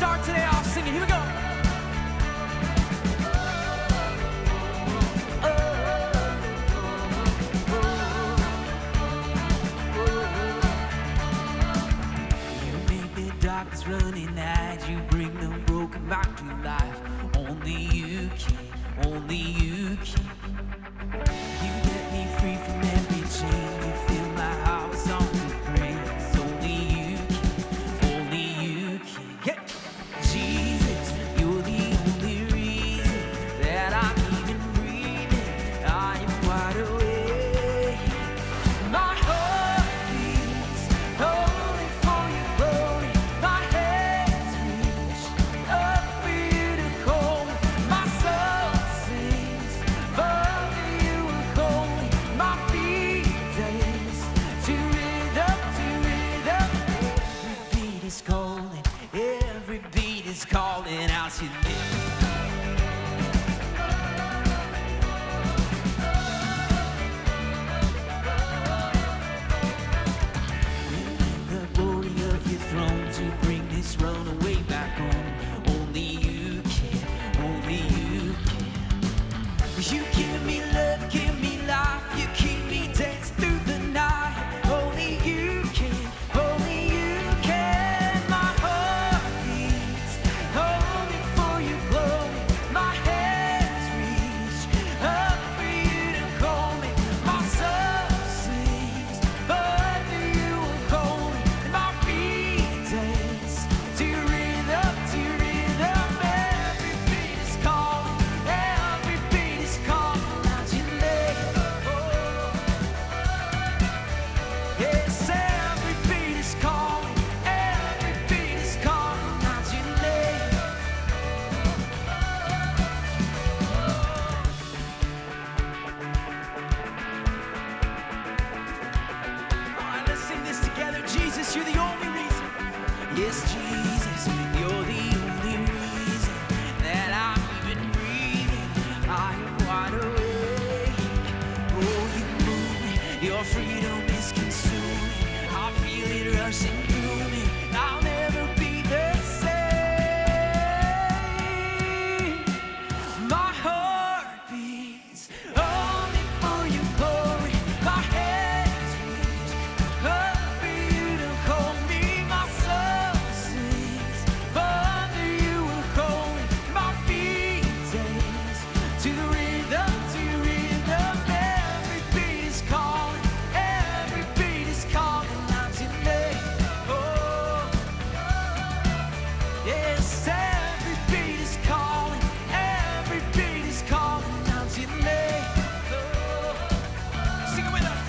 start today off singing. Here we go. Darkness running at you, bring the broken back to life. Only you can, only you can. You get me free from every chain. You fill my heart with songs of praise. Only you can, only you can. Yeah. Jesus, you're the only reason that I'm even breathing. I am wide awake. My heart beats only for your glory. My hands reach up for you to call me. My soul sings, Father, you will call me. My feet dance to rhythm, to rhythm. Every beat is calling, every beat is calling out to me. The glory of your throne to bring this runaway back home. Only you can, only you can. You give me love, give me life. You keep me dance through the night. Only you can, only you can. My heart beats only for your glory. My hands reach up for you to call me. My soul sings, Father, you will call me. And my feet dance to rhythm, to rhythm. Every beat is calling, every beat is calling out your name. Oh, yes, every beat is calling, every beat is calling out your name. All right, let's sing this together. Jesus, you're the only reason. Yes, Jesus, you're the only reason that I'm even breathing. I am wide awake. Oh, you move me. Your freedom is consuming. I feel it rushing through me. I'll never be the same. My heart beats only for your glory. My hands reach up for you to call me. My soul sings, Father, you will call me. My feet dance to the rhythm, to rhythm. Every beat is calling, every beat is calling out your name. Oh, yes, every beat is calling, every beat is calling out your name. Oh, sing it with us.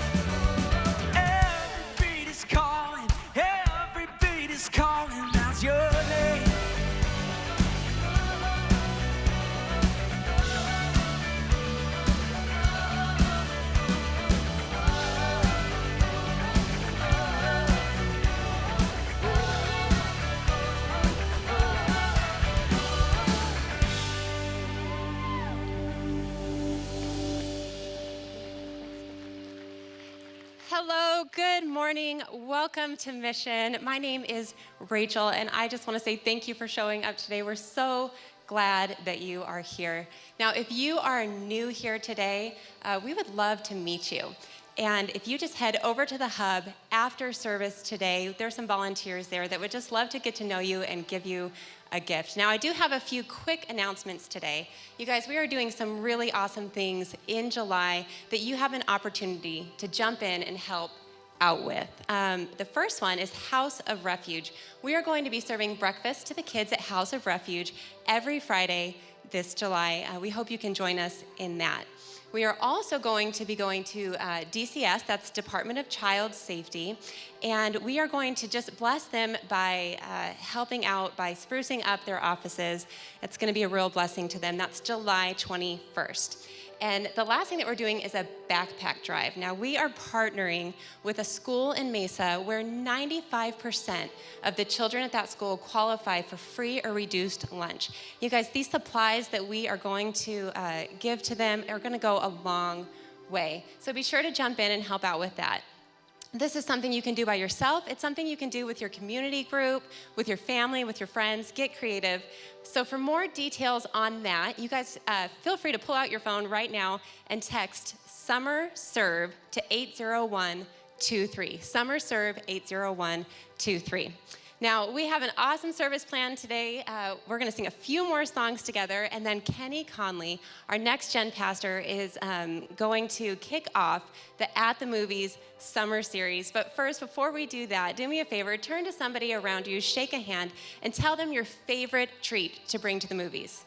Every beat is calling, every beat is calling out your name. Hello, good morning. Welcome to Mission. My name is Rachel, and I just want to say thank you for showing up today. We're so glad that you are here. Now, if you are new here today, we would love to meet you. And if you just head over to the hub after service today, there's some volunteers there that would just love to get to know you and give you a gift. Now, I do have a few quick announcements today. You guys, we are doing some really awesome things in July that you have an opportunity to jump in and help out with. The first one is House of Refuge. We are going to be serving breakfast to the kids at House of Refuge every Friday this July. We hope you can join us in that. We are also going to be going to DCS, that's Department of Child Safety, and we are going to just bless them by helping out, by sprucing up their offices. It's going to be a real blessing to them. That's July 21st. And the last thing that we're doing is a backpack drive. Now, we are partnering with a school in Mesa where 95% of the children at that school qualify for free or reduced lunch. You guys, these supplies that we are going to give to them are going to go a long way. So be sure to jump in and help out with that. This is something you can do by yourself. It's something you can do with your community group, with your family, with your friends. Get creative. So for more details on that, you guys feel free to pull out your phone right now and text Summer Serve to 80123. Summer Serve 80123. Now, we have an awesome service planned today. We're going to sing a few more songs together, and then Kenny Conley, our next gen pastor, is going to kick off the At the Movies summer series. But first, before we do that, do me a favor, turn to somebody around you, shake a hand, and tell them your favorite treat to bring to the movies.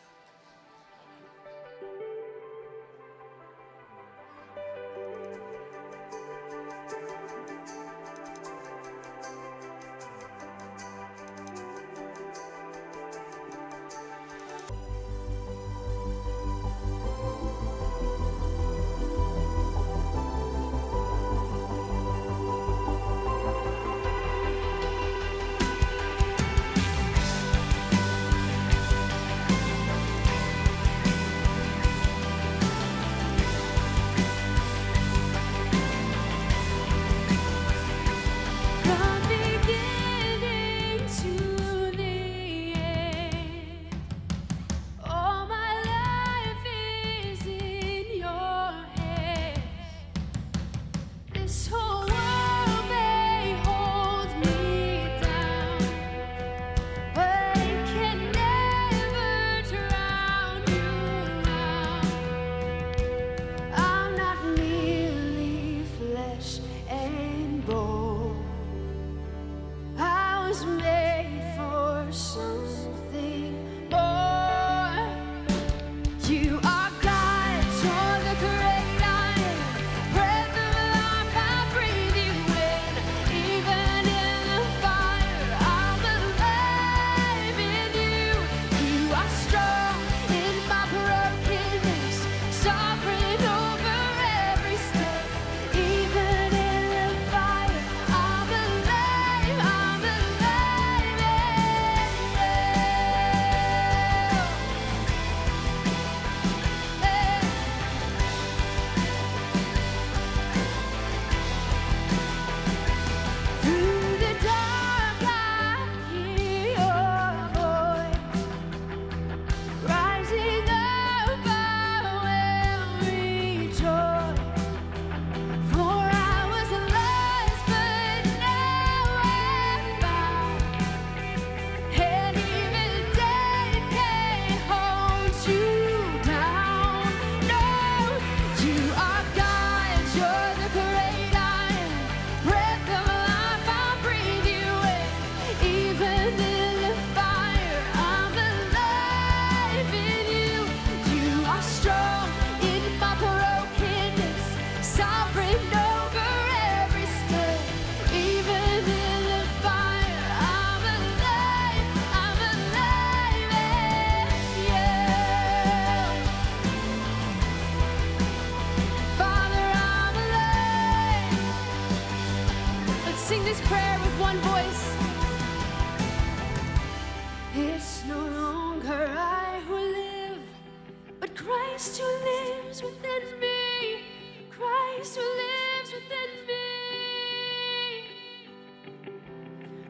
Christ who lives within me, Christ who lives within me.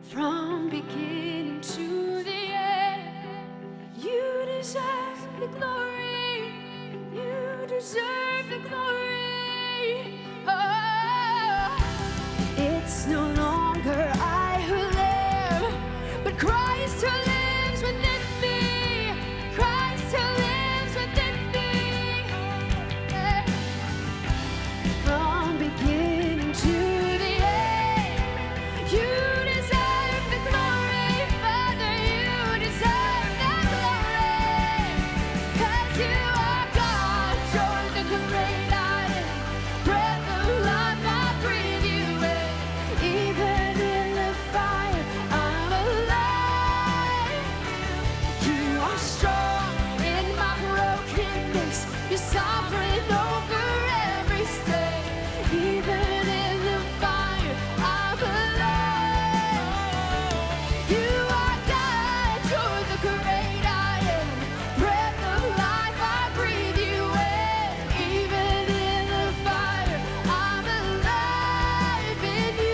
From beginning to the end, you deserve the glory, you deserve the glory. Oh, it's no longer I who live, but Christ who lives within me, Christ who lives within me. From beginning to the end, you deserve the glory, Father, you deserve the glory. 'Cause you are God, you're the great I am, breath of life, I breathe you in. Even in the fire, I'm alive. You are strong in my brokenness, you're sovereign over every state. Even in the fire, I'm alive. You are God, you're the great I am, breath of life, I breathe you in. Even in the fire, I'm alive in you.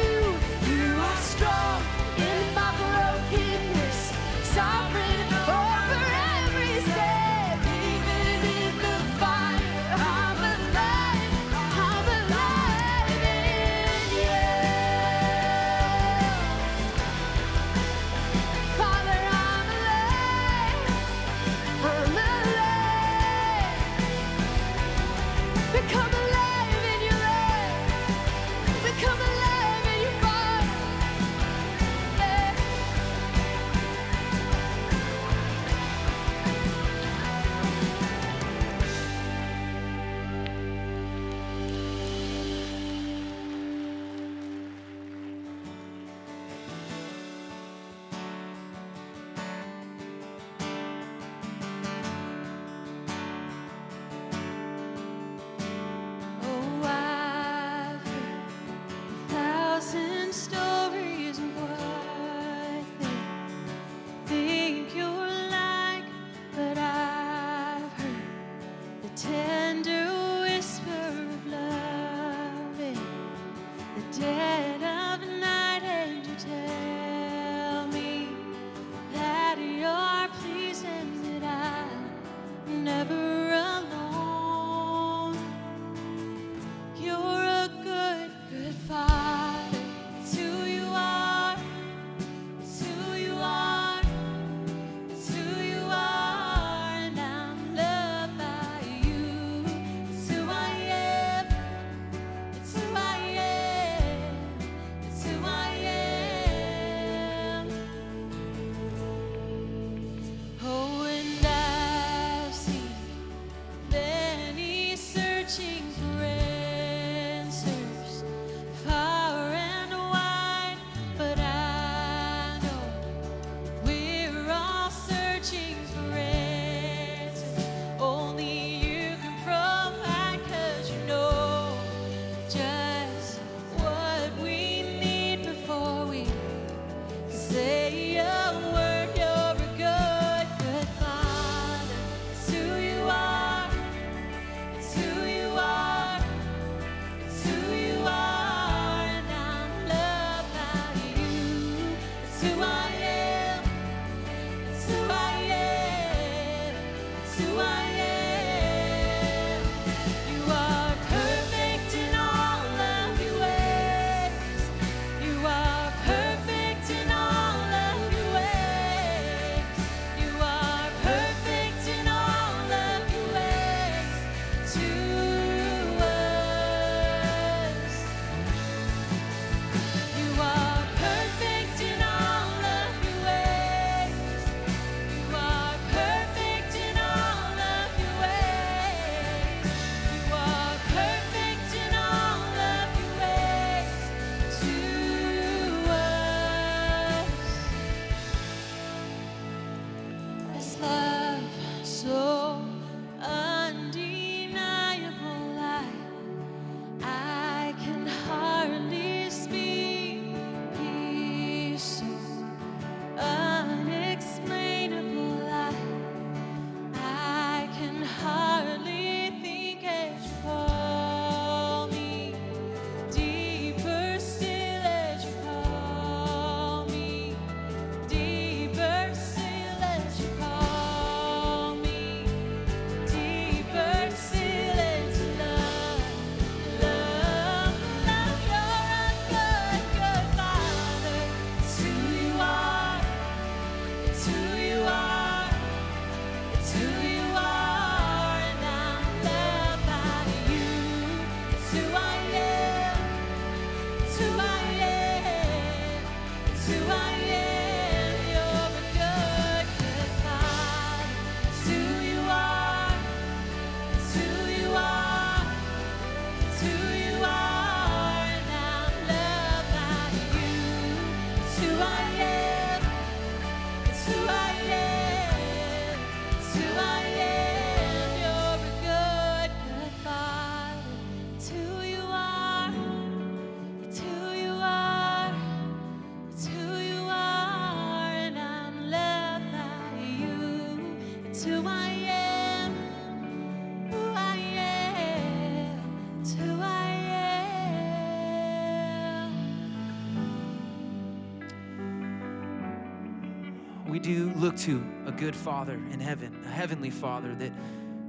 We do look to a good Father in heaven, a heavenly Father that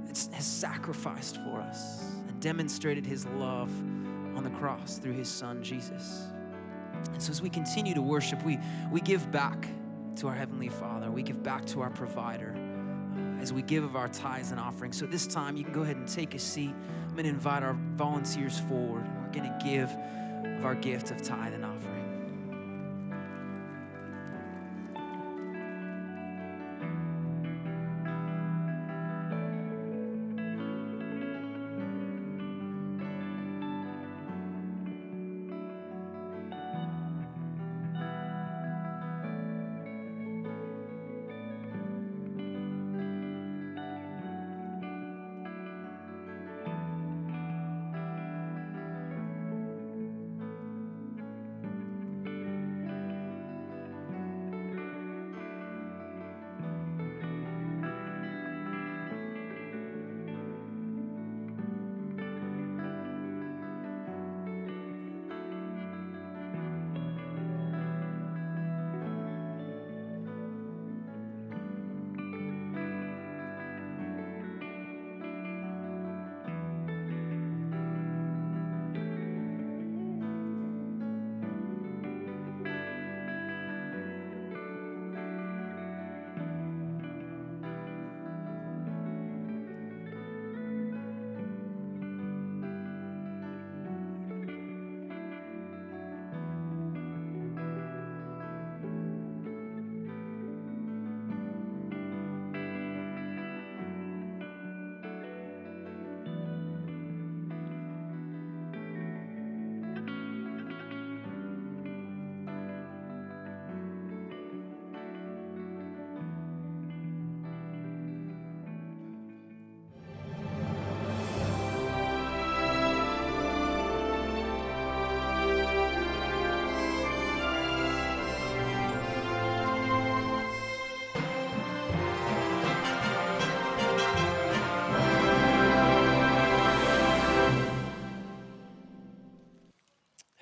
has sacrificed for us and demonstrated his love on the cross through his Son, Jesus. And so as we continue to worship, we give back to our Heavenly Father. We give back to our provider as we give of our tithes and offerings. So at this time, you can go ahead and take a seat. I'm going to invite our volunteers forward. We're going to give of our gift of tithe and offering.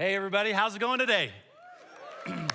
Hey everybody, how's it going today? It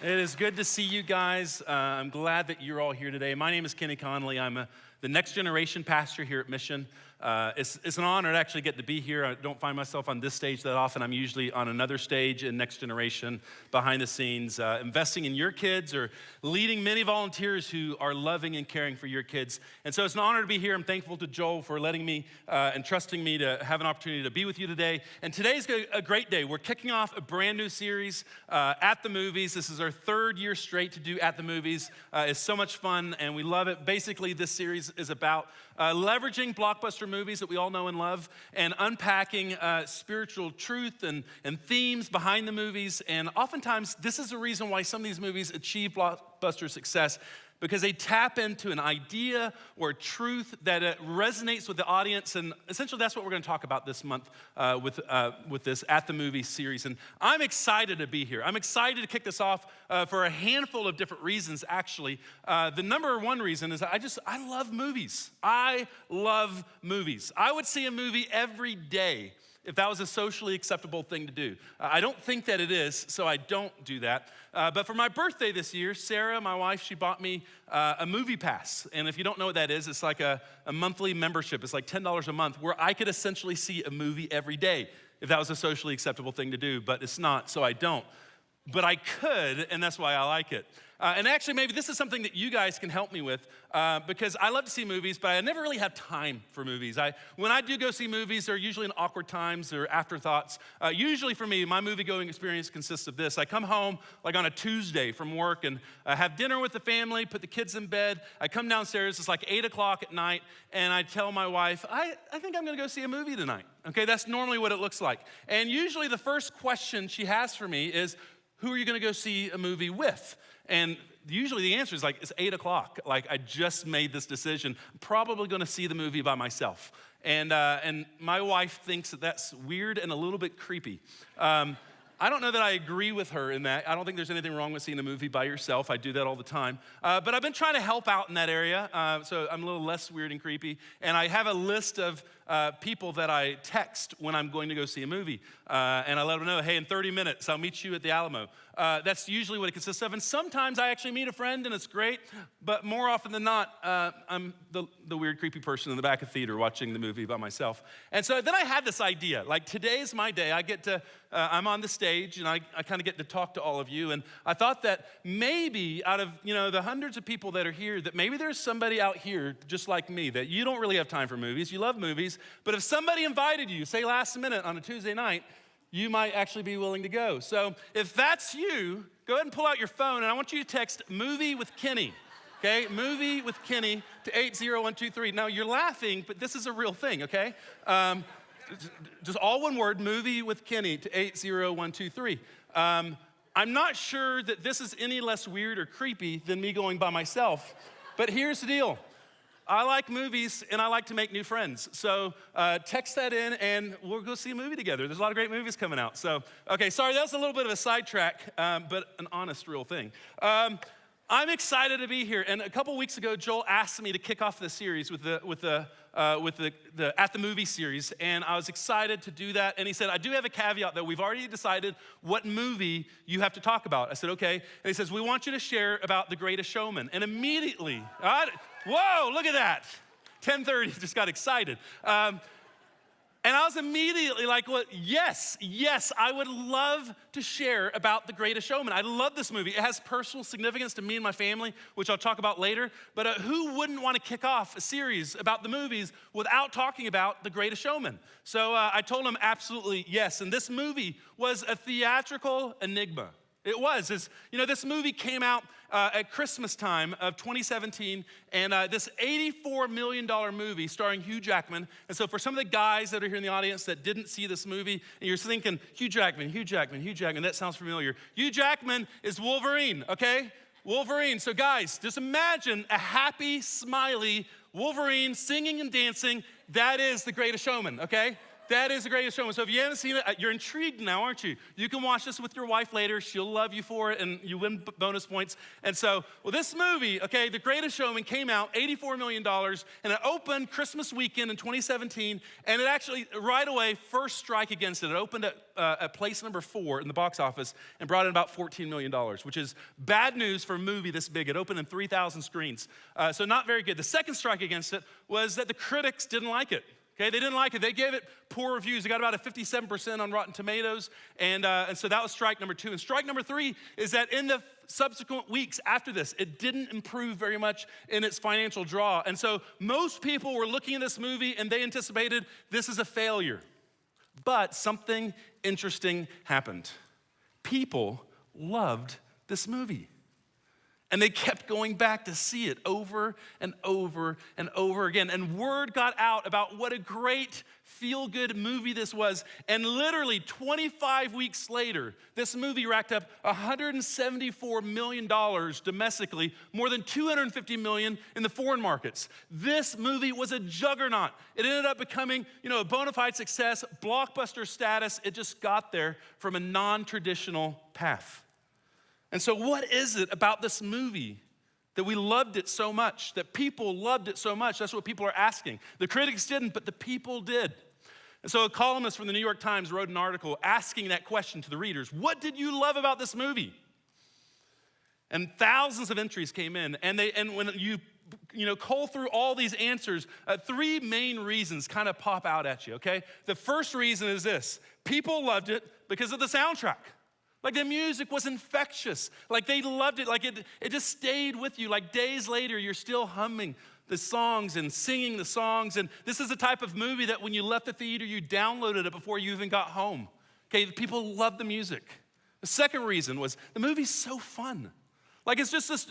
is good to see you guys. I'm glad that you're all here today. My name is Kenny Connolly. I'm the next generation pastor here at Mission. It's an honor to actually get to be here. I don't find myself on this stage that often. I'm usually on another stage in Next Generation, behind the scenes, investing in your kids or leading many volunteers who are loving and caring for your kids. And so it's an honor to be here. I'm thankful to Joel for letting me and trusting me to have an opportunity to be with you today. And today's a great day. We're kicking off a brand new series, At the Movies. This is our third year straight to do At the Movies. It's so much fun and we love it. Basically, this series is about leveraging blockbuster movies that we all know and love and unpacking spiritual truth and themes behind the movies. And oftentimes, this is the reason why some of these movies achieve blockbuster success, because they tap into an idea or a truth that resonates with the audience. And essentially, that's what we're going to talk about this month with this At the Movie series. And I'm excited to be here. I'm excited to kick this off for a handful of different reasons, actually. The number one reason is I love movies. I love movies. I would see a movie every day if that was a socially acceptable thing to do. I don't think that it is, so I don't do that. But for my birthday this year, Sarah, my wife, she bought me a movie pass. And if you don't know what that is, it's like a monthly membership. It's like $10 a month where I could essentially see a movie every day if that was a socially acceptable thing to do, but it's not, so I don't. But I could, and that's why I like it. And actually, maybe this is something that you guys can help me with because I love to see movies, but I never really have time for movies. When I do go see movies, they're usually in awkward times or afterthoughts. Usually for me, my movie-going experience consists of this. I come home like on a Tuesday from work and have dinner with the family, put the kids in bed. I come downstairs, it's like 8 o'clock at night, and I tell my wife, I think I'm gonna go see a movie tonight. Okay, that's normally what it looks like. And usually the first question she has for me is, who are you gonna go see a movie with? And usually the answer is like, it's 8 o'clock. Like, I just made this decision. I'm probably gonna see the movie by myself. And my wife thinks that that's weird and a little bit creepy. I don't know that I agree with her in that. I don't think there's anything wrong with seeing a movie by yourself. I do that all the time. But I've been trying to help out in that area, so I'm a little less weird and creepy. And I have a list of people that I text when I'm going to go see a movie. And I let them know, hey, in 30 minutes, I'll meet you at the Alamo. That's usually what it consists of. And sometimes I actually meet a friend and it's great. But more often than not, I'm the weird, creepy person in the back of theater watching the movie by myself. And so then I had this idea, like today's my day. I'm on the stage and I kind of get to talk to all of you. And I thought that maybe out of the hundreds of people that are here, that maybe there's somebody out here just like me, that you don't really have time for movies. You love movies. But if somebody invited you, say last minute on a Tuesday night, you might actually be willing to go. So if that's you, go ahead and pull out your phone, and I want you to text "movie with Kenny." Okay, "movie with Kenny" to 80123. Now you're laughing, but this is a real thing. Okay, just all one word, "movie with Kenny" to 80123. I'm not sure that this is any less weird or creepy than me going by myself, but here's the deal. I like movies and I like to make new friends. So text that in and we'll go see a movie together. There's a lot of great movies coming out. So, okay, sorry, that was a little bit of a sidetrack, but an honest, real thing. I'm excited to be here. And a couple weeks ago, Joel asked me to kick off the series with the At the Movie series, and I was excited to do that. And he said, I do have a caveat though. We've already decided what movie you have to talk about. I said, okay. And he says, we want you to share about The Greatest Showman. And immediately, whoa, look at that. 10:30, just got excited. And I was immediately like, well, yes, I would love to share about The Greatest Showman. I love this movie. It has personal significance to me and my family, which I'll talk about later. But who wouldn't want to kick off a series about the movies without talking about The Greatest Showman? So I told him absolutely yes. And this movie was a theatrical enigma. It was. This movie came out at Christmas time of 2017, and this $84 million movie starring Hugh Jackman. And so for some of the guys that are here in the audience that didn't see this movie, and you're thinking, Hugh Jackman, that sounds familiar. Hugh Jackman is Wolverine, okay? Wolverine. So guys, just imagine a happy, smiley Wolverine singing and dancing. That is The Greatest Showman, okay? That is the greatest showman. So if you haven't seen it, you're intrigued now, aren't you? You can watch this with your wife later. She'll love you for it, and you win bonus points. And so, well, this movie, okay, The Greatest Showman came out, $84 million, and it opened Christmas weekend in 2017, and it actually, right away, first strike against it. It opened at place number 4 in the box office and brought in about $14 million, which is bad news for a movie this big. It opened in 3,000 screens, so not very good. The second strike against it was that the critics didn't like it. Okay, they didn't like it. They gave it poor reviews. It got about a 57% on Rotten Tomatoes, and so that was strike number 2. And strike number 3 is that in the subsequent weeks after this, it didn't improve very much in its financial draw. And so most people were looking at this movie and they anticipated this is a failure. But something interesting happened. People loved this movie. And they kept going back to see it over and over and over again. And word got out about what a great feel-good movie this was. And literally 25 weeks later, this movie racked up $174 million domestically, more than $250 million in the foreign markets. This movie was a juggernaut. It ended up becoming, a bona fide success, blockbuster status. It just got there from a non-traditional path. And so what is it about this movie that we loved it so much, that people loved it so much? That's what people are asking. The critics didn't, but the people did. And so a columnist from the New York Times wrote an article asking that question to the readers. What did you love about this movie? And thousands of entries came in, and when you cull through all these answers, 3 main reasons kind of pop out at you, okay? The first reason is this: people loved it because of the soundtrack. Like the music was infectious. Like they loved it. Like it just stayed with you. Like days later, you're still humming the songs and singing the songs. And this is the type of movie that when you left the theater, you downloaded it before you even got home. Okay, people loved the music. The second reason was the movie's so fun. Like it's just this,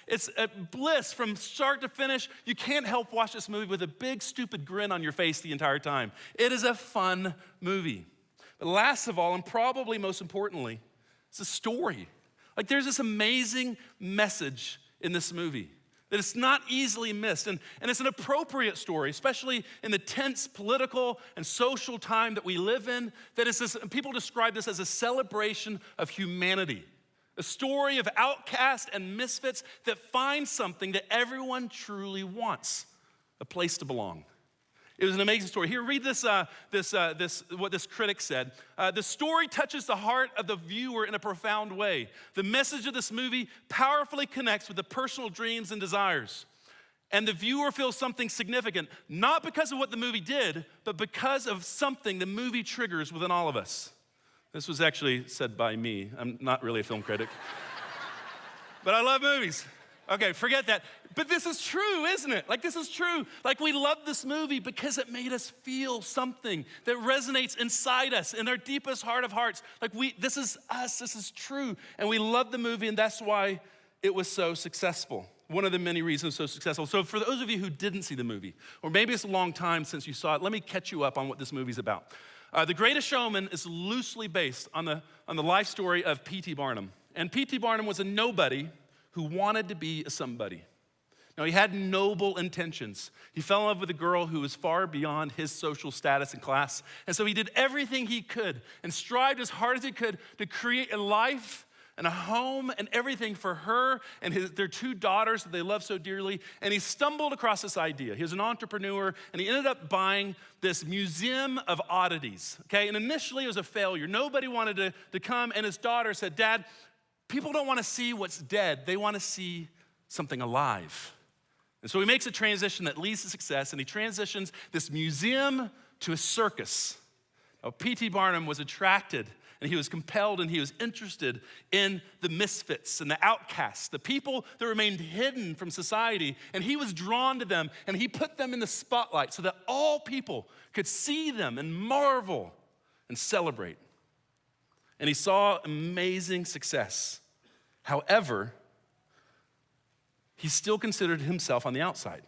it's a bliss from start to finish. You can't help watch this movie with a big stupid grin on your face the entire time. It is a fun movie. But last of all, and probably most importantly, it's a story. Like there's this amazing message in this movie that it's not easily missed. And it's an appropriate story, especially in the tense political and social time that we live in, that is this, people describe this as a celebration of humanity. A story of outcasts and misfits that find something that everyone truly wants, a place to belong. It was an amazing story. Here, read what this critic said. The story touches the heart of the viewer in a profound way. The message of this movie powerfully connects with the personal dreams and desires. And the viewer feels something significant, not because of what the movie did, but because of something the movie triggers within all of us. This was actually said by me. I'm not really a film critic. But I love movies. Okay, forget that. But this is true, isn't it? Like, this is true. Like, we love this movie because it made us feel something that resonates inside us, in our deepest heart of hearts. Like, this is us, this is true. And we love the movie, and that's why it was so successful. One of the many reasons so successful. So for those of you who didn't see the movie, or maybe it's a long time since you saw it, let me catch you up on what this movie's about. The Greatest Showman is loosely based on the life story of P.T. Barnum. And P.T. Barnum was a nobody who wanted to be a somebody. Now, he had noble intentions. He fell in love with a girl who was far beyond his social status and class. And so he did everything he could and strived as hard as he could to create a life and a home and everything for her and their 2 daughters that they love so dearly. And he stumbled across this idea. He was an entrepreneur, and he ended up buying this museum of oddities, okay? And initially, it was a failure. Nobody wanted to come, and his daughter said, "Dad, people don't want to see what's dead. They want to see something alive." And so he makes a transition that leads to success, and he transitions this museum to a circus. Now, P.T. Barnum was attracted, and he was compelled, and he was interested in the misfits and the outcasts, the people that remained hidden from society, and he was drawn to them, and he put them in the spotlight so that all people could see them and marvel and celebrate. And he saw amazing success. However, he still considered himself on the outside.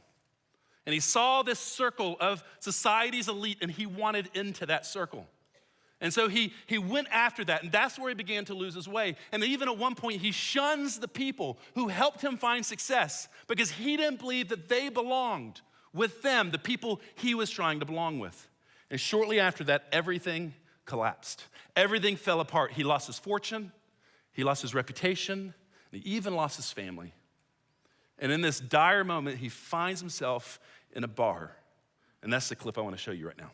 And he saw this circle of society's elite, and he wanted into that circle. And so he went after that, and that's where he began to lose his way. And even at one point, he shuns the people who helped him find success because he didn't believe that they belonged with them, the people he was trying to belong with. And shortly after that, everything collapsed. Everything fell apart. He lost his fortune, he lost his reputation, and he even lost his family. And in this dire moment, he finds himself in a bar. And that's the clip I want to show you right now.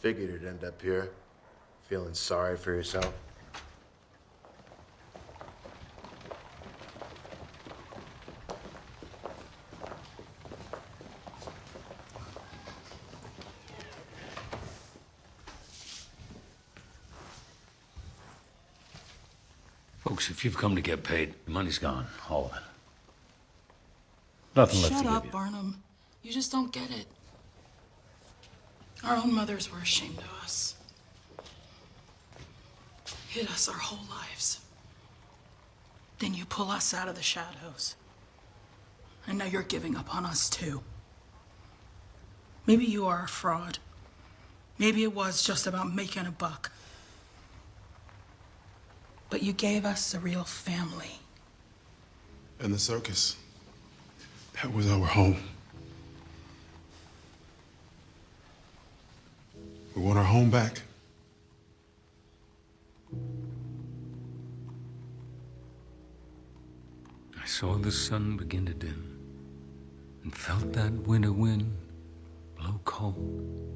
Figured you'd end up here, feeling sorry for yourself. Folks, if you've come to get paid, the money's gone, all of it. Nothing left to Shut give up, you. Barnum. You just don't get it. Our own mothers were ashamed of us. Hid us our whole lives. Then you pull us out of the shadows. And now you're giving up on us too. Maybe you are a fraud. Maybe it was just about making a buck. But you gave us a real family. And the circus, that was our home. We want our home back. I saw the sun begin to dim and felt that winter wind blow cold.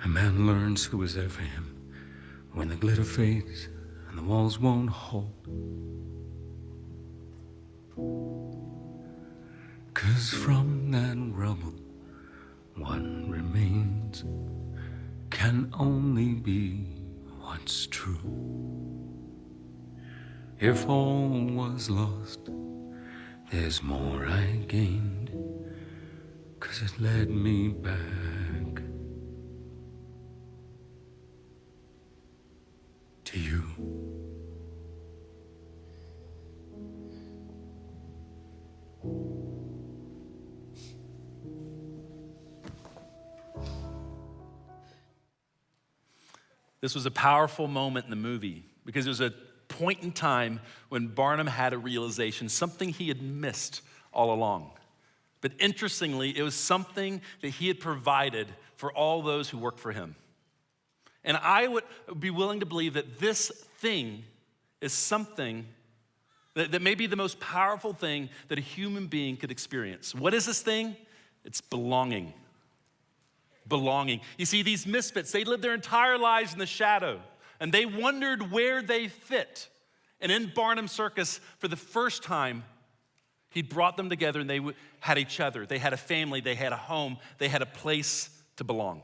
A man learns who was there for him when the glitter fades and the walls won't hold. 'Cause from that rubble, what remains can only be what's true. If all was lost, there's more I gained, 'cause it led me back to you. This was a powerful moment in the movie because it was a point in time when Barnum had a realization, something he had missed all along. But interestingly, it was something that he had provided for all those who worked for him. And I would be willing to believe that this thing is something that may be the most powerful thing that a human being could experience. What is this thing? It's belonging. Belonging. You see, these misfits, they lived their entire lives in the shadow, and they wondered where they fit. And in Barnum Circus, for the first time, he brought them together and they had each other. They had a family, they had a home, they had a place to belong.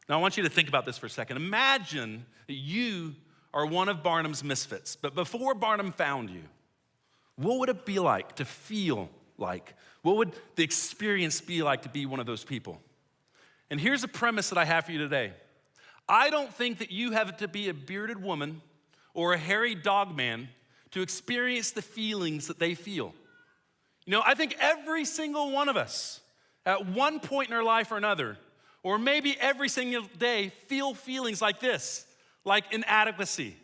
Now, I want you to think about this for a second. Imagine that you are one of Barnum's misfits, but before Barnum found you, what would it be like to feel like? What would the experience be like to be one of those people? And here's a premise that I have for you today. I don't think that you have to be a bearded woman or a hairy dog man to experience the feelings that they feel. You know, I think every single one of us at one point in our life or another, or maybe every single day, feel feelings like this, like inadequacy,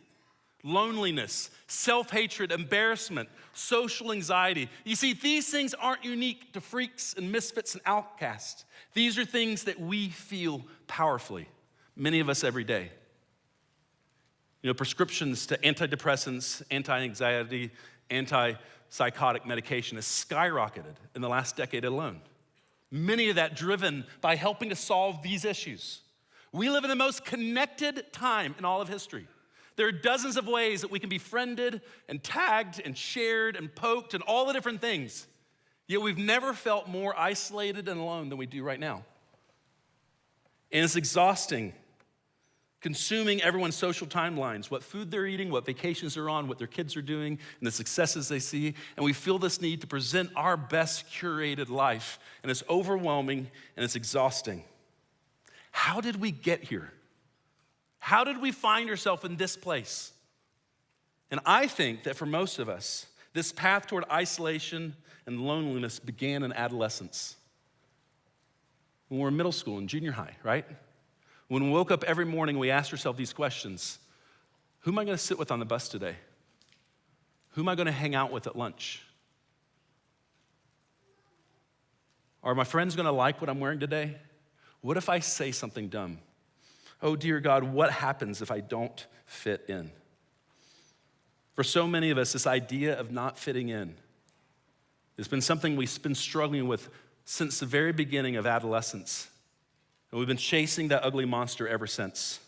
loneliness, self-hatred, embarrassment, social anxiety. You see, these things aren't unique to freaks and misfits and outcasts. These are things that we feel powerfully, many of us every day. You know, prescriptions to antidepressants, anti-anxiety, antipsychotic medication has skyrocketed in the last decade alone. Many of that driven by helping to solve these issues. We live in the most connected time in all of history. There are dozens of ways that we can be friended and tagged and shared and poked and all the different things. Yet we've never felt more isolated and alone than we do right now. And it's exhausting consuming everyone's social timelines, what food they're eating, what vacations they're on, what their kids are doing, and the successes they see. And we feel this need to present our best curated life. And it's overwhelming and it's exhausting. How did we get here? How did we find ourselves in this place? And I think that for most of us, this path toward isolation and loneliness began in adolescence. When we were in middle school and junior high, right? When we woke up every morning, we asked ourselves these questions. Who am I going to sit with on the bus today? Who am I going to hang out with at lunch? Are my friends going to like what I'm wearing today? What if I say something dumb? Oh, dear God, what happens if I don't fit in? For so many of us, this idea of not fitting in has been something we've been struggling with since the very beginning of adolescence. And we've been chasing that ugly monster ever since.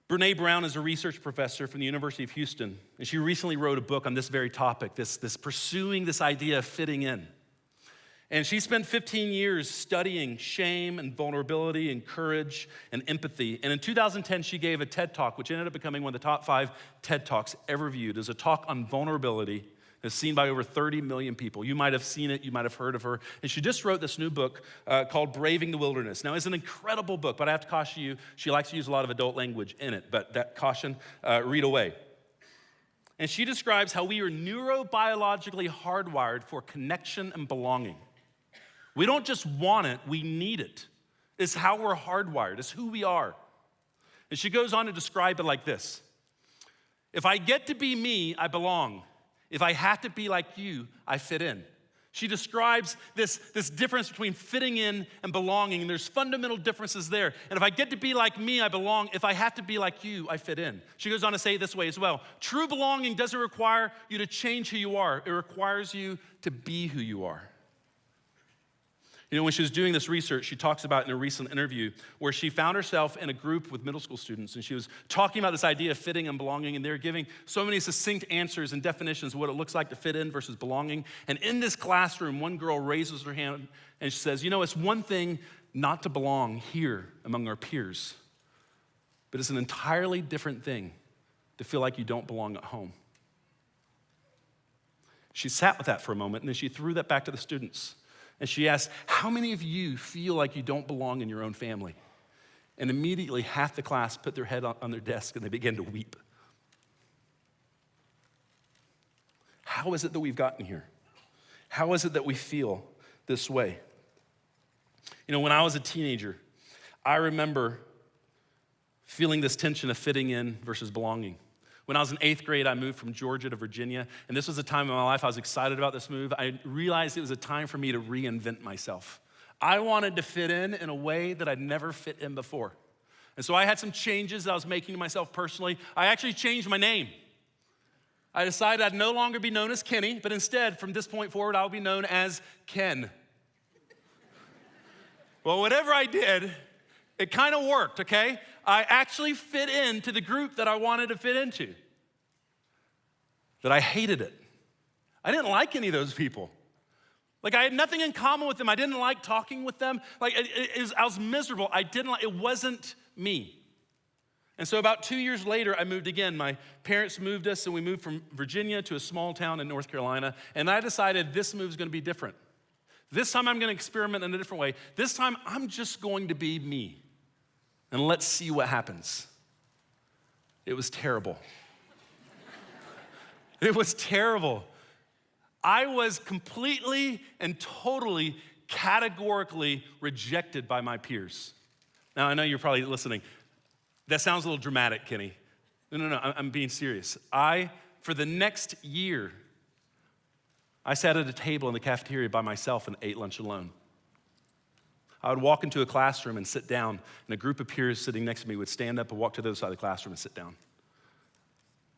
Brene Brown is a research professor from the University of Houston, and she recently wrote a book on this very topic, this pursuing this idea of fitting in. And she spent 15 years studying shame and vulnerability and courage and empathy. And in 2010, she gave a TED Talk, which ended up becoming one of the top 5 TED Talks ever viewed. It was a talk on vulnerability. It's seen by over 30 million people. You might have seen it, you might have heard of her. And she just wrote this new book called Braving the Wilderness. Now, it's an incredible book, but I have to caution you, she likes to use a lot of adult language in it, but that caution, read away. And she describes how we are neurobiologically hardwired for connection and belonging. We don't just want it, we need it. It's how we're hardwired, it's who we are. And she goes on to describe it like this. If I get to be me, I belong. If I have to be like you, I fit in. She describes this difference between fitting in and belonging, and there's fundamental differences there. And if I get to be like me, I belong. If I have to be like you, I fit in. She goes on to say it this way as well. True belonging doesn't require you to change who you are. It requires you to be who you are. You know, when she was doing this research, she talks about in a recent interview where she found herself in a group with middle school students, and she was talking about this idea of fitting and belonging, and they were giving so many succinct answers and definitions of what it looks like to fit in versus belonging. And in this classroom, one girl raises her hand and she says, you know, it's one thing not to belong here among our peers, but it's an entirely different thing to feel like you don't belong at home. She sat with that for a moment, and then she threw that back to the students. And she asked, how many of you feel like you don't belong in your own family? And immediately half the class put their head on their desk and they began to weep. How is it that we've gotten here? How is it that we feel this way? You know, when I was a teenager, I remember feeling this tension of fitting in versus belonging. When I was in 8th grade, I moved from Georgia to Virginia, and this was a time in my life I was excited about this move. I realized it was a time for me to reinvent myself. I wanted to fit in a way that I'd never fit in before. And so I had some changes that I was making to myself personally. I actually changed my name. I decided I'd no longer be known as Kenny, but instead, from this point forward, I'll be known as Ken. Well, whatever I did, it kind of worked, okay? I actually fit into the group that I wanted to fit into. That I hated it. I didn't like any of those people. Like, I had nothing in common with them. I didn't like talking with them. Like, I was miserable. It wasn't me. And so about 2 years later, I moved again. My parents moved us, and we moved from Virginia to a small town in North Carolina. And I decided this move is going to be different. This time I'm going to experiment in a different way. This time I'm just going to be me. And let's see what happens. It was terrible. It was terrible. I was completely and totally, categorically rejected by my peers. Now, I know you're probably listening. That sounds a little dramatic, Kenny. No, I'm being serious. For the next year, I sat at a table in the cafeteria by myself and ate lunch alone. I would walk into a classroom and sit down, and a group of peers sitting next to me would stand up and walk to the other side of the classroom and sit down.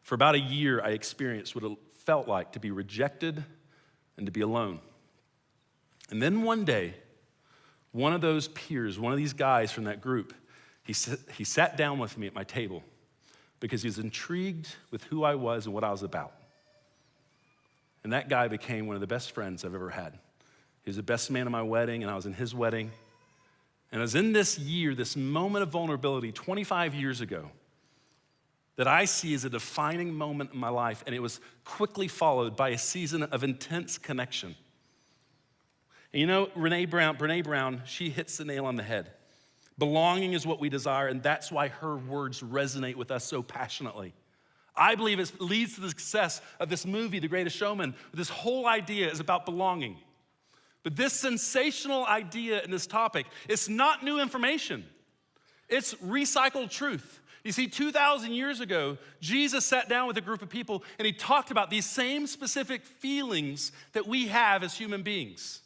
For about a year, I experienced what it felt like to be rejected and to be alone. And then one day, one of those peers, one of these guys from that group, he sat down with me at my table because he was intrigued with who I was and what I was about. And that guy became one of the best friends I've ever had. He was the best man at my wedding, and I was in his wedding. And it was in this year, this moment of vulnerability 25 years ago, that I see as a defining moment in my life, and it was quickly followed by a season of intense connection. And you know, Brene Brown, she hits the nail on the head. Belonging is what we desire, and that's why her words resonate with us so passionately. I believe it leads to the success of this movie, The Greatest Showman. This whole idea is about belonging. But this sensational idea in this topic, it's not new information. It's recycled truth. You see, 2,000 years ago, Jesus sat down with a group of people and he talked about these same specific feelings that we have as human beings.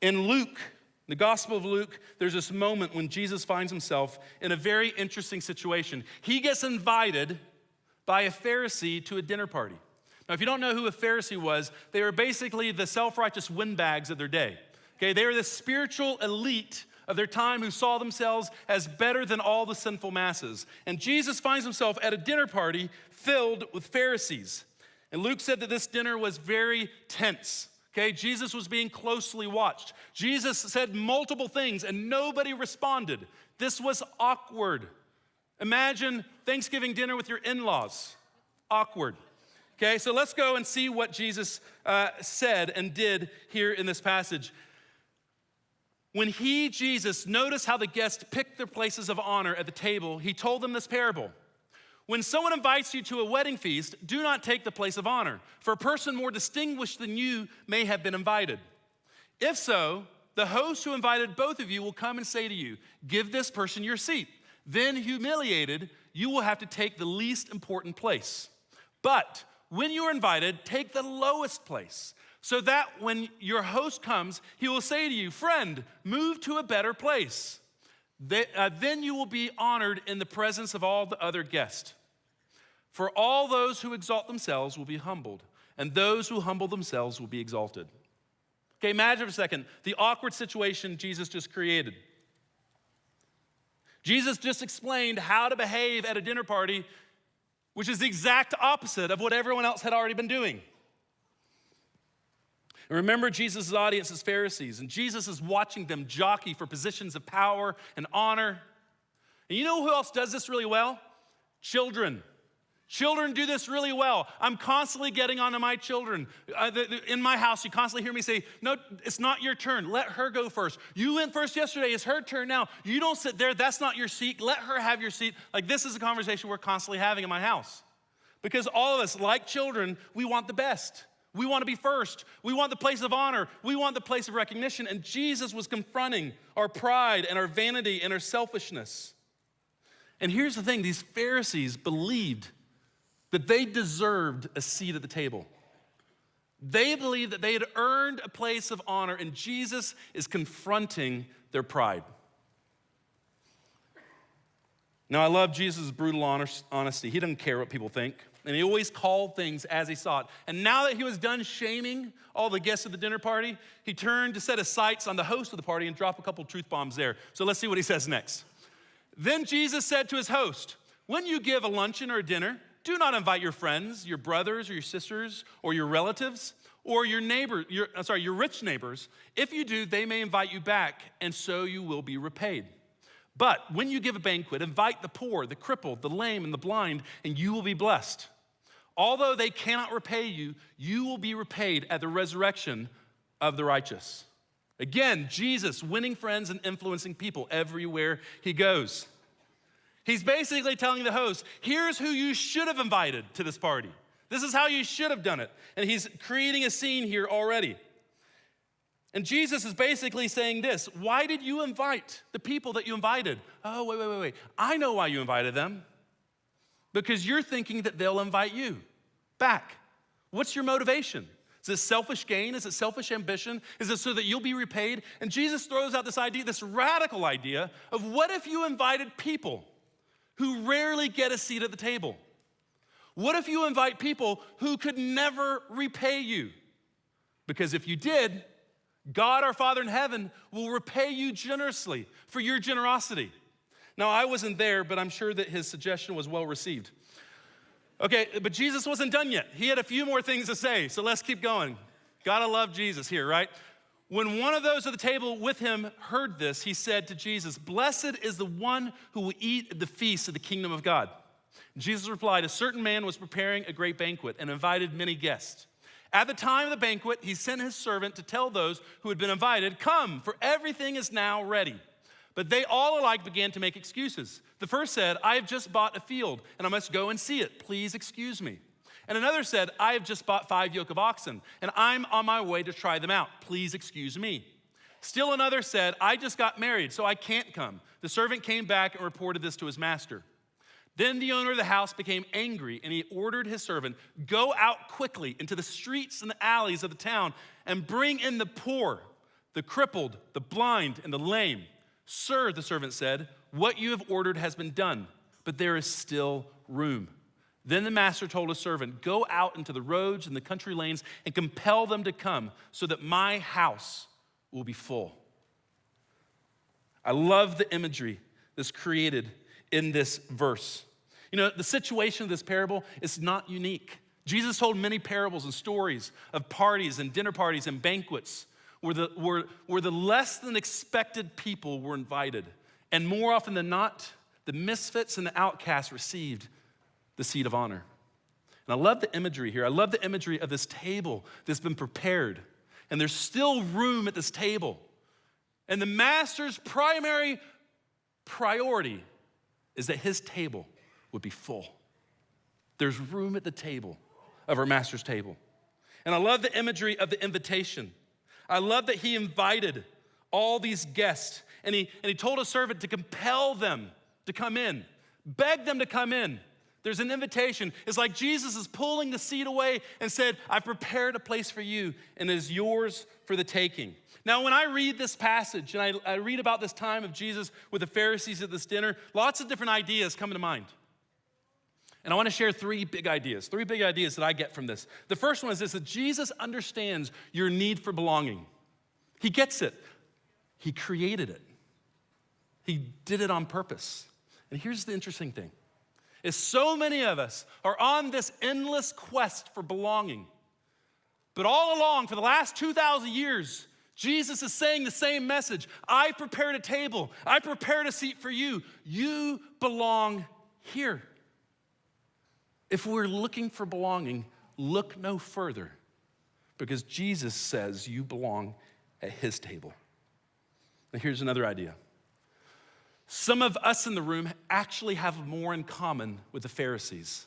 In Luke, the Gospel of Luke, there's this moment when Jesus finds himself in a very interesting situation. He gets invited by a Pharisee to a dinner party. Now, if you don't know who a Pharisee was, they were basically the self-righteous windbags of their day. Okay, they were the spiritual elite of their time who saw themselves as better than all the sinful masses. And Jesus finds himself at a dinner party filled with Pharisees. And Luke said that this dinner was very tense. Okay, Jesus was being closely watched. Jesus said multiple things and nobody responded. This was awkward. Imagine Thanksgiving dinner with your in-laws. Awkward. Okay, so let's go and see what Jesus said and did here in this passage. When he, Jesus, noticed how the guests picked their places of honor at the table, he told them this parable. When someone invites you to a wedding feast, do not take the place of honor, for a person more distinguished than you may have been invited. If so, the host who invited both of you will come and say to you, give this person your seat. Then, humiliated, you will have to take the least important place. But when you are invited, take the lowest place, so that when your host comes, he will say to you, friend, move to a better place. Then you will be honored in the presence of all the other guests. For all those who exalt themselves will be humbled, and those who humble themselves will be exalted. Okay, imagine for a second the awkward situation Jesus just created. Jesus just explained how to behave at a dinner party, which is the exact opposite of what everyone else had already been doing. And remember, Jesus' audience is Pharisees, and Jesus is watching them jockey for positions of power and honor. And you know who else does this really well? Children. Children do this really well. I'm constantly getting onto my children. In my house, you constantly hear me say, no, it's not your turn. Let her go first. You went first yesterday. It's her turn now. You don't sit there. That's not your seat. Let her have your seat. Like, this is a conversation we're constantly having in my house. Because all of us, like children, we want the best. We want to be first. We want the place of honor. We want the place of recognition. And Jesus was confronting our pride and our vanity and our selfishness. And here's the thing. These Pharisees believed that they deserved a seat at the table. They believed that they had earned a place of honor, and Jesus is confronting their pride. Now, I love Jesus' brutal honesty. He didn't care what people think, and he always called things as he saw it. And now that he was done shaming all the guests at the dinner party, he turned to set his sights on the host of the party and drop a couple truth bombs there. So let's see what he says next. Then Jesus said to his host, when you give a luncheon or a dinner, do not invite your friends, your brothers or your sisters or your relatives or your rich neighbors. If you do, they may invite you back, and so you will be repaid. But when you give a banquet, invite the poor, the crippled, the lame, and the blind, and you will be blessed. Although they cannot repay you, you will be repaid at the resurrection of the righteous. Again, Jesus winning friends and influencing people everywhere he goes. He's basically telling the host, here's who you should have invited to this party. This is how you should have done it. And he's creating a scene here already. And Jesus is basically saying this, why did you invite the people that you invited? Oh, wait. I know why you invited them. Because you're thinking that they'll invite you back. What's your motivation? Is it selfish gain? Is it selfish ambition? Is it so that you'll be repaid? And Jesus throws out this idea, this radical idea of what if you invited people who rarely get a seat at the table? What if you invite people who could never repay you? Because if you did, God, our Father in heaven, will repay you generously for your generosity. Now, I wasn't there, but I'm sure that his suggestion was well received. Okay, but Jesus wasn't done yet. He had a few more things to say, so let's keep going. Gotta love Jesus here, right? When one of those at the table with him heard this, he said to Jesus, "Blessed is the one who will eat at the feast of the kingdom of God." Jesus replied, "A certain man was preparing a great banquet and invited many guests. At the time of the banquet, he sent his servant to tell those who had been invited, 'Come, for everything is now ready.' But they all alike began to make excuses. The first said, 'I have just bought a field and I must go and see it. Please excuse me.' And another said, 'I have just bought 5 yoke of oxen, and I'm on my way to try them out. Please excuse me.' Still another said, 'I just got married, so I can't come.' The servant came back and reported this to his master. Then the owner of the house became angry, and he ordered his servant, 'Go out quickly into the streets and the alleys of the town and bring in the poor, the crippled, the blind, and the lame.' 'Sir,' the servant said, 'what you have ordered has been done, but there is still room.' Then the master told his servant, 'Go out into the roads and the country lanes and compel them to come, so that my house will be full.'" I love the imagery that's created in this verse. You know, the situation of this parable is not unique. Jesus told many parables and stories of parties and dinner parties and banquets where the less than expected people were invited. And more often than not, the misfits and the outcasts received the seat of honor. And I love the imagery here. I love the imagery of this table that's been prepared. And there's still room at this table. And the master's primary priority is that his table would be full. There's room at the table of our master's table. And I love the imagery of the invitation. I love that he invited all these guests, and he told a servant to compel them to come in, beg them to come in. There's an invitation. It's like Jesus is pulling the seat away and said, "I've prepared a place for you, and it is yours for the taking." Now, when I read this passage, and I read about this time of Jesus with the Pharisees at this dinner, lots of different ideas come to mind. And I want to share 3 big ideas that I get from this. The first one is this, that Jesus understands your need for belonging. He gets it. He created it. He did it on purpose. And here's the interesting thing, is so many of us are on this endless quest for belonging. But all along, for the last 2,000 years, Jesus is saying the same message. I prepared a table. I prepared a seat for you. You belong here. If we're looking for belonging, look no further, because Jesus says you belong at his table. Now here's another idea. Some of us in the room actually have more in common with the Pharisees,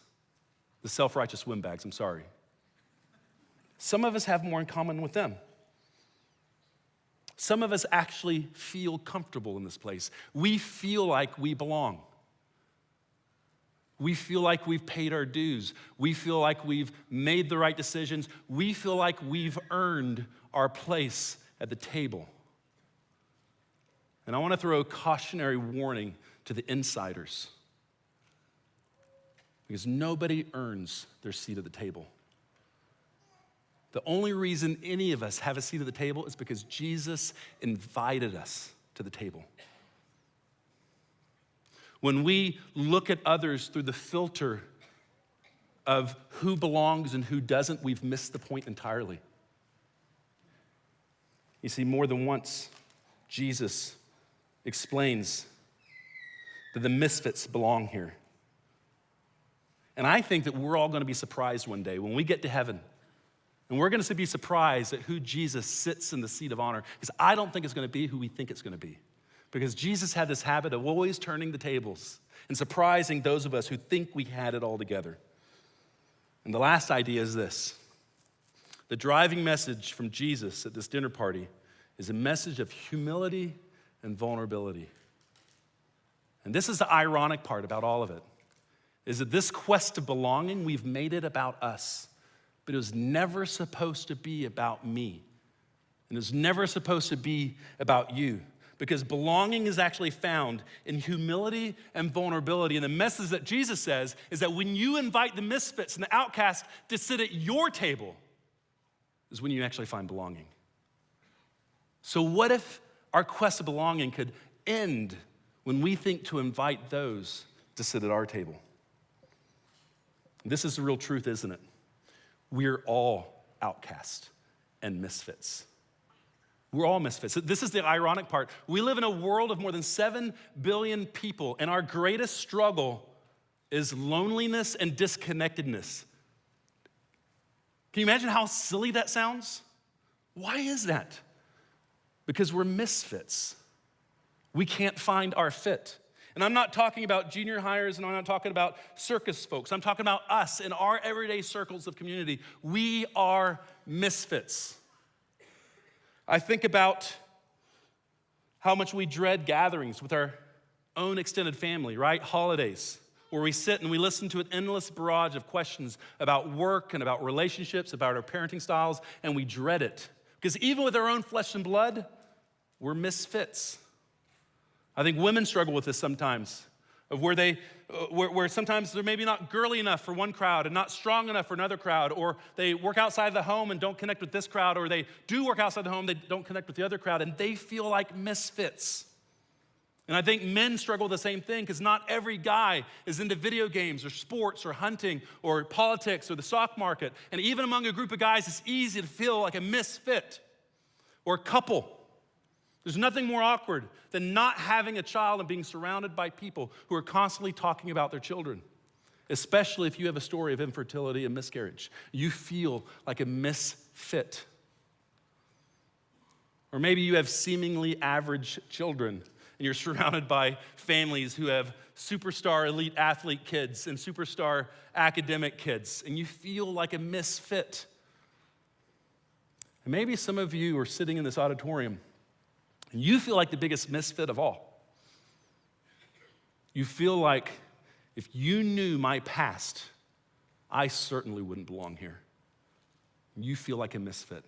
the self-righteous windbags, I'm sorry. Some of us have more in common with them. Some of us actually feel comfortable in this place. We feel like we belong. We feel like we've paid our dues. We feel like we've made the right decisions. We feel like we've earned our place at the table. And I want to throw a cautionary warning to the insiders, because nobody earns their seat at the table. The only reason any of us have a seat at the table is because Jesus invited us to the table. When we look at others through the filter of who belongs and who doesn't, we've missed the point entirely. You see, more than once, Jesus explains that the misfits belong here. And I think that we're all going to be surprised one day when we get to heaven. And we're going to be surprised at who Jesus sits in the seat of honor, because I don't think it's going to be who we think it's going to be. Because Jesus had this habit of always turning the tables and surprising those of us who think we had it all together. And the last idea is this. The driving message from Jesus at this dinner party is a message of humility and vulnerability. And this is the ironic part about all of it, is that this quest of belonging, we've made it about us. But it was never supposed to be about me. And it was never supposed to be about you. Because belonging is actually found in humility and vulnerability. And the message that Jesus says is that when you invite the misfits and the outcasts to sit at your table, is when you actually find belonging. So what if our quest of belonging could end when we think to invite those to sit at our table? This is the real truth, isn't it? We're all outcasts and misfits. We're all misfits. This is the ironic part. We live in a world of more than 7 billion people, and our greatest struggle is loneliness and disconnectedness. Can you imagine how silly that sounds? Why is that? Because we're misfits. We can't find our fit. And I'm not talking about junior hires, and I'm not talking about circus folks. I'm talking about us in our everyday circles of community. We are misfits. I think about how much we dread gatherings with our own extended family, right? Holidays, where we sit and we listen to an endless barrage of questions about work and about relationships, about our parenting styles, and we dread it. Because even with our own flesh and blood, we're misfits. I think women struggle with this sometimes, of where sometimes they're maybe not girly enough for one crowd and not strong enough for another crowd, or they work outside the home and don't connect with this crowd, or they do work outside the home, they don't connect with the other crowd, and they feel like misfits. And I think men struggle with the same thing, because not every guy is into video games or sports or hunting or politics or the stock market. And even among a group of guys, it's easy to feel like a misfit or a couple. There's nothing more awkward than not having a child and being surrounded by people who are constantly talking about their children, especially if you have a story of infertility and miscarriage. You feel like a misfit. Or maybe you have seemingly average children, and you're surrounded by families who have superstar elite athlete kids and superstar academic kids, and you feel like a misfit. And maybe some of you are sitting in this auditorium, and you feel like the biggest misfit of all. You feel like if you knew my past, I certainly wouldn't belong here. You feel like a misfit.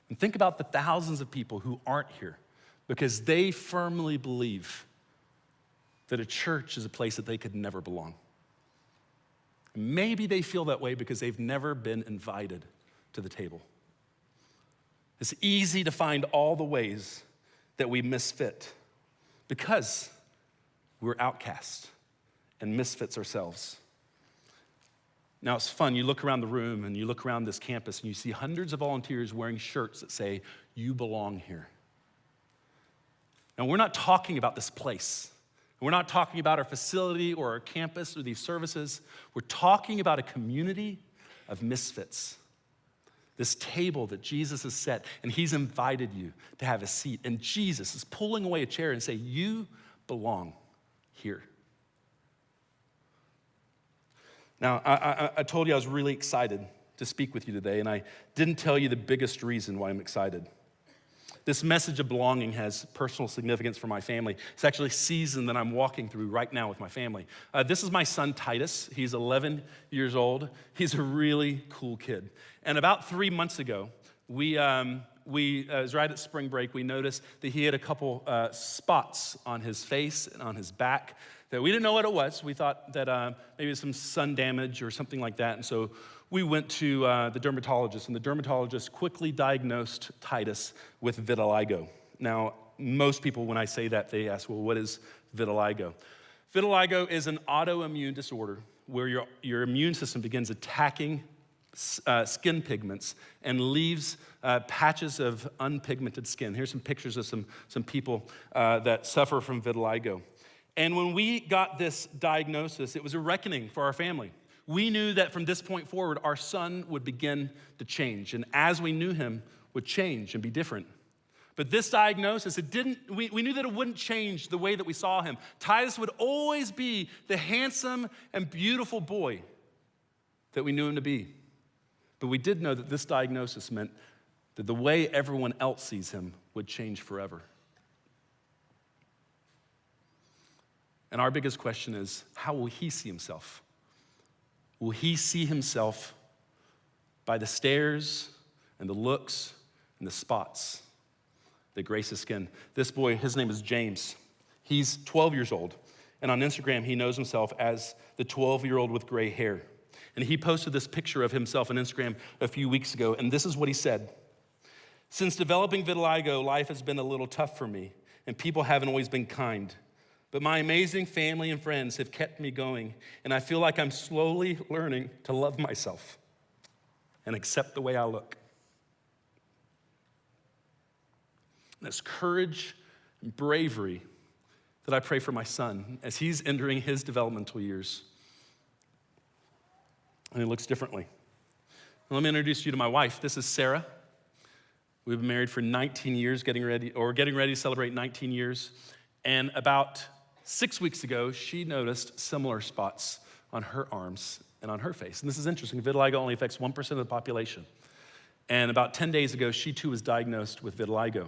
And think about the thousands of people who aren't here because they firmly believe that a church is a place that they could never belong. Maybe they feel that way because they've never been invited to the table. It's easy to find all the ways that we misfit because we're outcasts and misfits ourselves. Now it's fun, you look around the room and you look around this campus and you see hundreds of volunteers wearing shirts that say, "You belong here." Now we're not talking about this place. We're not talking about our facility or our campus or these services. We're talking about a community of misfits. This table that Jesus has set, and he's invited you to have a seat. And Jesus is pulling away a chair and say, "You belong here." Now, I told you I was really excited to speak with you today, and I didn't tell you the biggest reason why I'm excited. This message of belonging has personal significance for my family. It's actually a season that I'm walking through right now with my family. This is my son, Titus. He's 11 years old. He's a really cool kid. And about 3 months ago, we was right at spring break, we noticed that he had a couple spots on his face and on his back that we didn't know what it was. We thought that maybe it was some sun damage or something like that. And so we went to the dermatologist, and the dermatologist quickly diagnosed Titus with vitiligo. Now, most people, when I say that, they ask, well, what is vitiligo? Vitiligo is an autoimmune disorder where your immune system begins attacking skin pigments and leaves patches of unpigmented skin. Here's some pictures of some people that suffer from vitiligo. And when we got this diagnosis, it was a reckoning for our family. We knew that from this point forward, our son would begin to change. And as we knew him, would change and be different. But this diagnosis, we knew that it wouldn't change the way that we saw him. Titus would always be the handsome and beautiful boy that we knew him to be. But we did know that this diagnosis meant that the way everyone else sees him would change forever. And our biggest question is, how will he see himself? Will he see himself by the stares and the looks and the spots that grace his skin? This boy, his name is James. He's 12 years old. And on Instagram, he knows himself as the 12-year-old with gray hair. And he posted this picture of himself on Instagram a few weeks ago. And this is what he said. "Since developing vitiligo, life has been a little tough for me, and people haven't always been kind. But my amazing family and friends have kept me going, and I feel like I'm slowly learning to love myself and accept the way I look." And it's courage and bravery that I pray for my son as he's entering his developmental years. And he looks differently. Let me introduce you to my wife. This is Sarah. We've been married for 19 years, getting ready to celebrate 19 years. And about 6 weeks ago, she noticed similar spots on her arms and on her face. And this is interesting. Vitiligo only affects 1% of the population. And about 10 days ago, she too was diagnosed with vitiligo.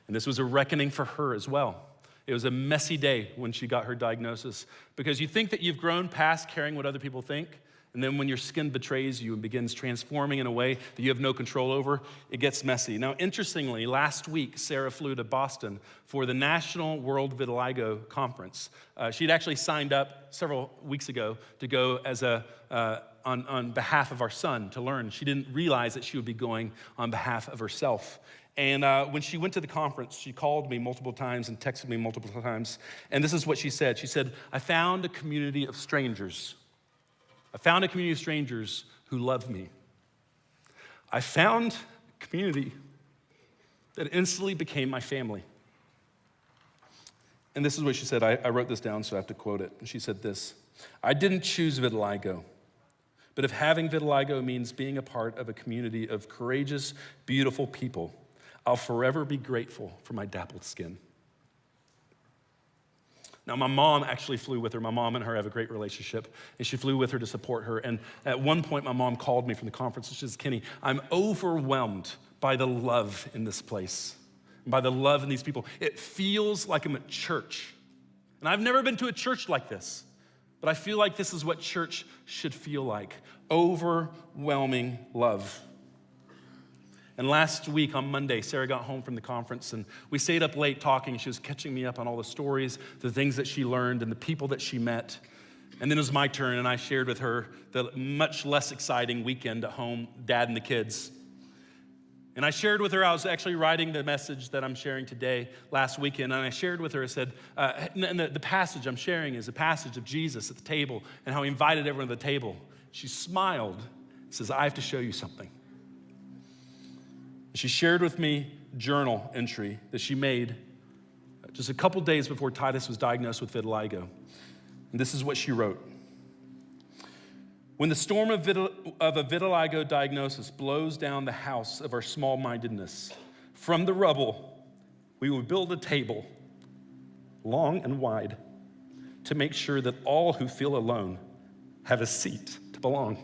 And this was a reckoning for her as well. It was a messy day when she got her diagnosis, because you think that you've grown past caring what other people think, and then when your skin betrays you and begins transforming in a way that you have no control over, it gets messy. Now, interestingly, last week, Sarah flew to Boston for the National World Vitiligo Conference. She'd actually signed up several weeks ago to go as on behalf of our son to learn. She didn't realize that she would be going on behalf of herself. And when she went to the conference, she called me multiple times and texted me multiple times. And this is what she said. She said, I found a community of strangers. I found a community of strangers who love me. I found a community that instantly became my family. And this is what she said. I wrote this down, so I have to quote it. And she said this: I didn't choose vitiligo, but if having vitiligo means being a part of a community of courageous, beautiful people, I'll forever be grateful for my dappled skin. Now, my mom actually flew with her. My mom and her have a great relationship, and she flew with her to support her. And at one point, my mom called me from the conference, and she says, Kenny, I'm overwhelmed by the love in this place, by the love in these people. It feels like I'm at church. And I've never been to a church like this, but I feel like this is what church should feel like: overwhelming love. And last week on Monday, Sarah got home from the conference, and we stayed up late talking. She was catching me up on all the stories, the things that she learned, and the people that she met. And then it was my turn, and I shared with her the much less exciting weekend at home, Dad and the kids. And I shared with her, I was actually writing the message that I'm sharing today last weekend, and I shared with her, I said, and the passage I'm sharing is a passage of Jesus at the table and how he invited everyone to the table. She smiled and says, I have to show you something. She shared with me a journal entry that she made just a couple days before Titus was diagnosed with vitiligo. And this is what she wrote. When the storm of a vitiligo diagnosis blows down the house of our small-mindedness, from the rubble, we will build a table, long and wide, to make sure that all who feel alone have a seat to belong.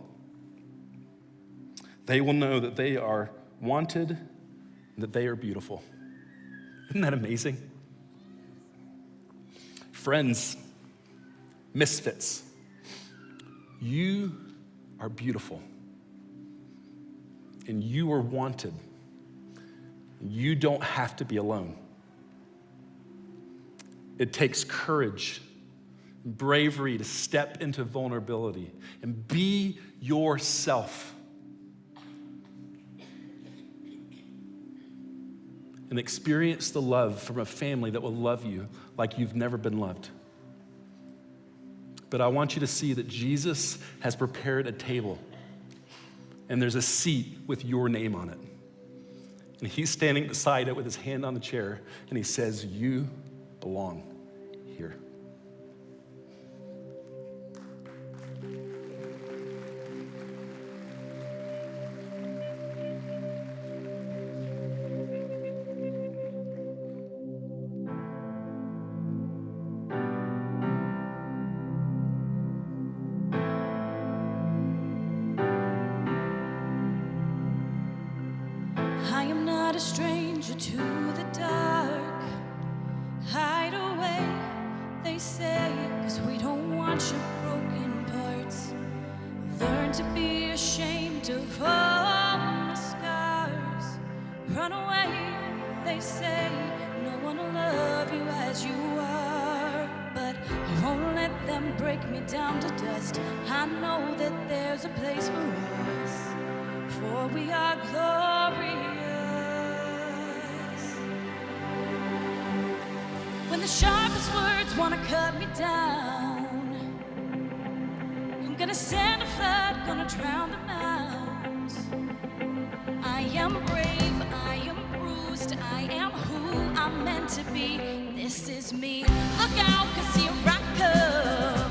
They will know that they are wanted and that they are beautiful. Isn't that amazing? Friends, misfits, you are beautiful and you are wanted. You don't have to be alone. It takes courage, bravery to step into vulnerability and be yourself. And experience the love from a family that will love you like you've never been loved. But I want you to see that Jesus has prepared a table, and there's a seat with your name on it. And he's standing beside it with his hand on the chair, and he says, you belong here. I am not a stranger to the dark. Hide away, they say, 'cause we don't want your broken parts. Learn to be ashamed of all the scars. Run away, they say, no one will love you as you are. But I won't let them break me down to dust. I know that there's a place for us, for we are glorious. When the sharpest words wanna cut me down, I'm gonna send a flood, gonna drown them out. I am brave, I am bruised, I am who I'm meant to be. This is me. Look out, 'cause here I come.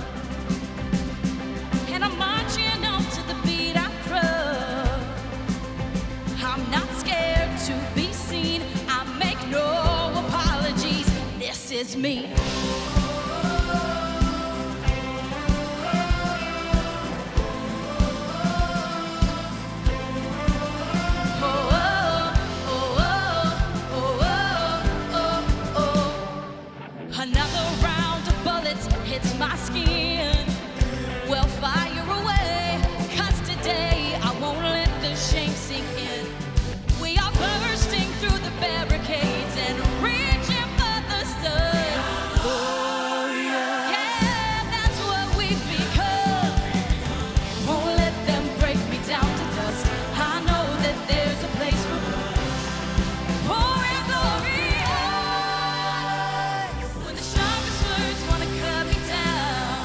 And I'm marching on to the beat I drum. I'm not scared to be seen. I make no apologies. This is me. Another round of bullets hits my skin. Well, fire away, 'cause today I won't let the shame sink in. We are bursting through the barricades and reaching for the sun. Oh, yeah, that's what we've become. Won't let them break me down to dust. I know that there's a place for us. Pouring glory on. When the sharpest words wanna cut me down,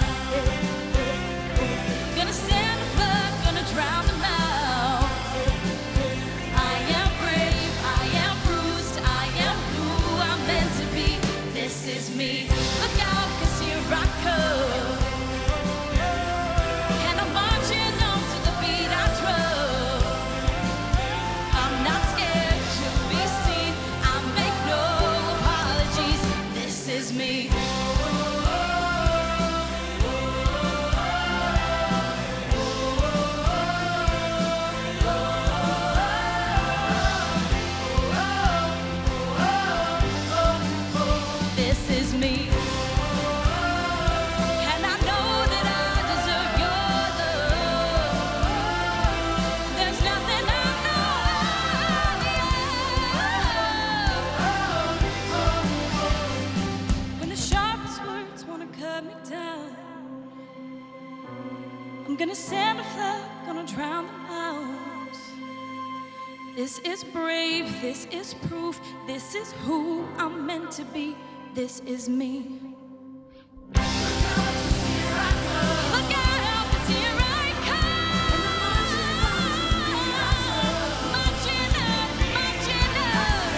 gonna stand a flood, gonna drown them out. I am brave, I am bruised, I am who I'm meant to be. This is me. Look out, 'cause here I come. And I'm marching on to the beat I drum. I'm not scared to be seen. I make no apologies. This is me. This is me. And I know that I deserve your love. There's nothing I know. When the sharpest words wanna cut me down, I'm gonna send a flood, gonna drown them out. This is brave, this is proof, this is who I'm meant to be, this is me. Look out, 'cause here I come. Marching up, marching up.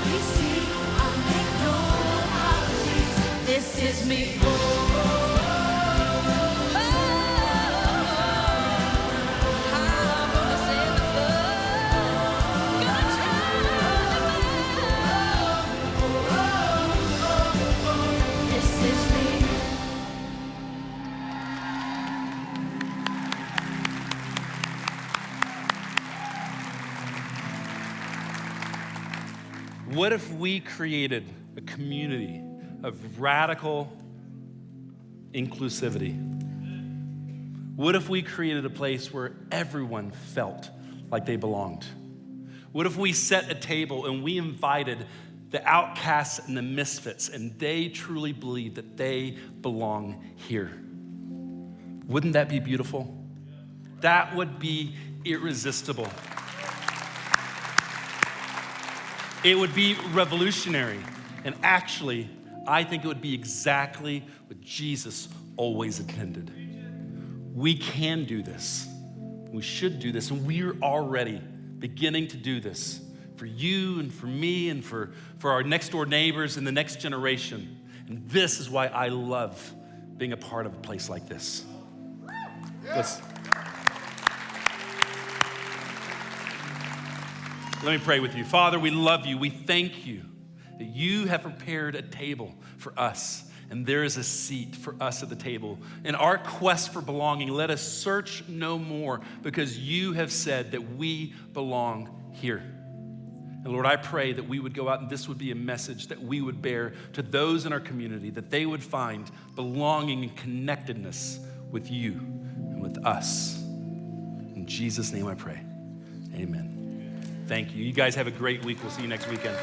We see, I make no apologies. This is me. I'm gonna send the flood, gonna drown them out. This is me. What if we created a community of radical inclusivity? What if we created a place where everyone felt like they belonged? What if we set a table and we invited the outcasts and the misfits, and they truly believe that they belong here? Wouldn't that be beautiful? That would be irresistible. It would be revolutionary. And actually, I think it would be exactly what Jesus always intended. We can do this. We should do this. And we're already beginning to do this for you and for me and for our next door neighbors and the next generation. And this is why I love being a part of a place like this. Let me pray with you. Father, we love you. We thank you that you have prepared a table for us, and there is a seat for us at the table. In our quest for belonging, let us search no more, because you have said that we belong here. And Lord, I pray that we would go out and this would be a message that we would bear to those in our community, that they would find belonging and connectedness with you and with us. In Jesus' name I pray, amen. Thank you. You guys have a great week. We'll see you next weekend.